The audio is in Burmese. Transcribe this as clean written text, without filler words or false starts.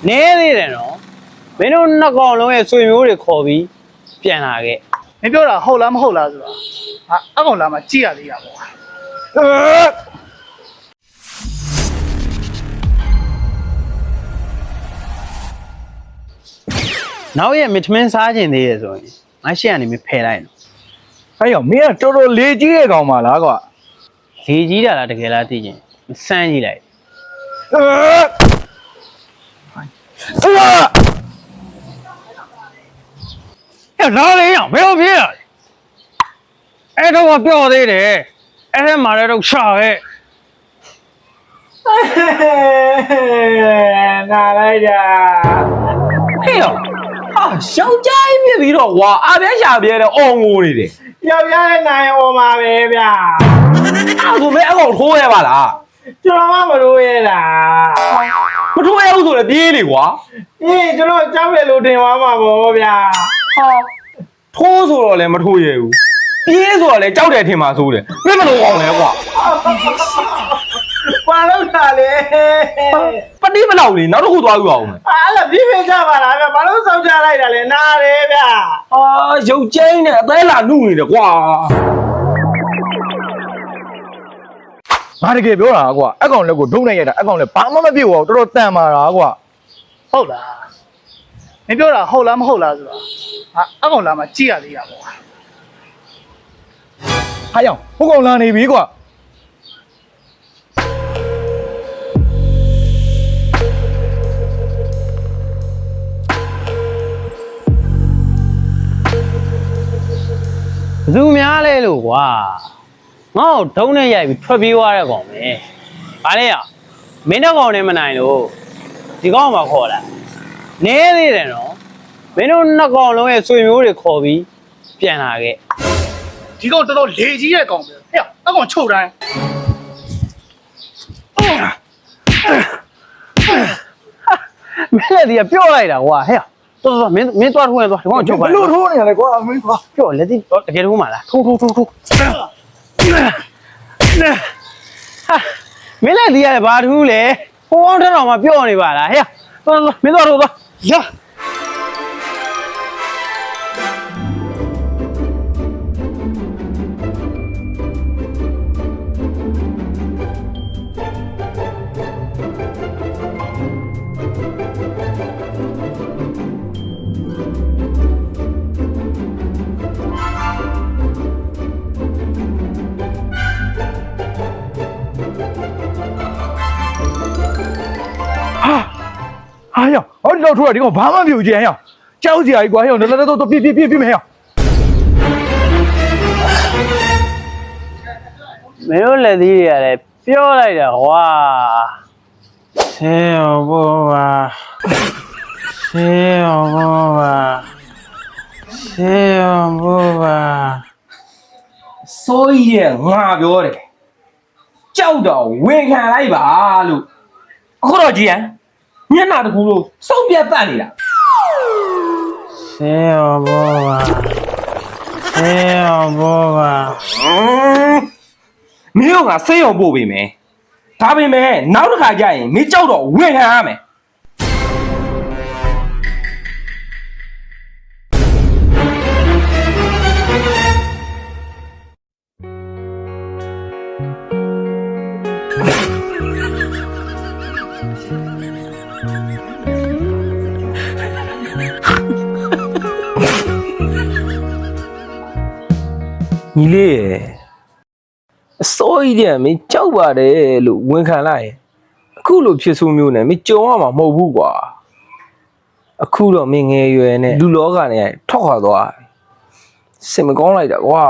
နဲသေးတယ်နော်မင်းတို့နှစ်ကောင်လုံးရဲ့ဆွေမျိုးတွေခေါ်ပြီးပြန်လာခဲ့ မင်းပြောတာဟုတ်လားမဟုတ်လားဆိုတာဟာအကောင်လာမှကြည့်ရသေးတာပေါ့ နောက်ရဲ့မထမင်းစားခြင်းသေးရဆိုရင်ငါရှေ့ကနေမဖယ်လိုက်နော် အဲ့ရောမင်းကတော်တော်လေးကြီးရဲ့ကောင်ပါလားကွာ လေကြီးတာလားတကယ်လားသိချင်းမစမ်းကြည့်လိုက် နားလေးအောင်ဘယ်လိုပြေးရလဲအဲ့တော့ပြောသေးတယ်အဲ့ထဲမှာလည်းတော့ရှာရဲ့နားလိုက်ကြဟေ့ရောဟာရှောင်းကြိုင်းပြပြီးတော့ကွာအပြဲရှာပြဲတော့အော်ငိုနေတယ် ယောက်ျားရဲ့နိုင်အောင်ပါပဲဗျာ အဲ့ဆိုမဲအကောင်ထိုးရပါလား ကျွန်တော်မှမလို့ရတာ မထိုးရဘူးဆိုလည်းပြေးလေကွာ အေးကျွန်တော်ကြောက်ရလို့တင်သွားမှာပေါ့ဗျာ ဟာထိုးဆိုတော့လည်းမထိုးရဘူးပြေးဆိုတော့လည်းကြောက်တယ်ထင်ပါဆိုးတယ်မင်းမလို့အောင်လဲကွာ ဘာလို့တာလဲ ပတိမလောက်လေနောက်တစ်ခုသွားယူအောင်မယ် အဲ့ဒါပြည့်ပြည့်ကြပါလားဗျာဘာလို့စောင့်ကြလိုက်တာလဲနားတယ်ဗျာ အာရုပ်ကျင်းနဲ့အသေးလာနှုတ်နေတယ်ကွာငါတကယ်ပြောတာကွာအကောင်လက်ကိုဒုံနဲ့ရိုက်တာအကောင်လက်ဘာမှမဖြစ်ဘူးတော်တော်တန်ပါတာကွာ ဟုတ်လားမင်းပြောတာဟုတ်လားမဟုတ်လားဆိုတာဟာအကောင်လာမှကြည့်ရသေးတာပေါ့ ဟာကြောင့်ဟိုကောင်လာနေပြီကွာဘယ်သူများလဲလို့ကွာငါ့ကိုဒုံးနဲ့ရိုက်ပြီးထွက်ပြေးသွားတဲ့ကောင်ပဲဘာလဲရမင်းတို့ကောင်နဲ့မနိုင်လို့ဒီကောင်မှခေါ်လာနဲသေးတယ်နော်မင်းတို့နှစ်ကောင်လုံးရဲ့ဆွေမျိုးတွေခေါ်ပြီးပြန်လာခဲ့ ဒီကောင်တော်တော်လေကြီးရဲ့ကောင်ပဲဟဲ့အကောင်ချုပ်တိုင်း မင်းလည်းဒီကပြော့လိုက်တာကွာဟဲ့တော်မင်းသွားထိုးရင်သွားဒီကောင်ချုပ်ပါ ဘလို့ထိုးနေရလဲကွာမင်းကွာ ပြော့လက်ဒီတကယ်ထိုးမှာလားထိုးဟာမင်းလည်းဒီကဘာထူးလဲဟိုအောင်တဲ့တော်မှာပြော့နေပါလားဟဲ့တော်မင်းသွားထိုးသွားရဟာကြောင့်ဟောဒီတော့ထိုးတာဒီကောင်ဘာမှမဖြစ်ဘူးကြင်ဟဲ့ကြောက်စရာကြီးကွာဟဲ့တော်တော်ပြပြမယ်ဟဲ့ မင်းတို့လက်သီးတွေကလည်းပြော့လိုက်တာကွာဆေးရောဘောပါဆေးရောဘောပါဆေးရောဘောပါ စိုးကြီးတဲ့ငါပြောတယ်ကြောက်တော့ဝင်ခံလိုက်ပါလို့အခုတော့ကြည်ဟမ်ညနာတကူလို့စုံပြတ်ပတ်နေတာ ဆေးရောဘောပါဆေးရောဘောပါ မင်းတို့ကဆေးရုံပို့ပေးမယ်ဒါပေမဲ့နောက်တစ်ခါကျရင်မင်းကြောက်တော့ဝင်ခံရမယ်ညီလေးရယ်အစိုးရတဲ့မင်းကြောက်ပါတယ်လို့ဝန်ခံလိုက်ရင်အခုလိုဖြစ်ဆိုးမျိုးနဲ့မင်းကြုံရမှာမဟုတ်ဘူးကွာအခုတော့မင်းငယ်ရွယ်နဲ့လူလောကနဲ့ထွက်ခွာသွားစင်မကောင်းလိုက်တာကွာ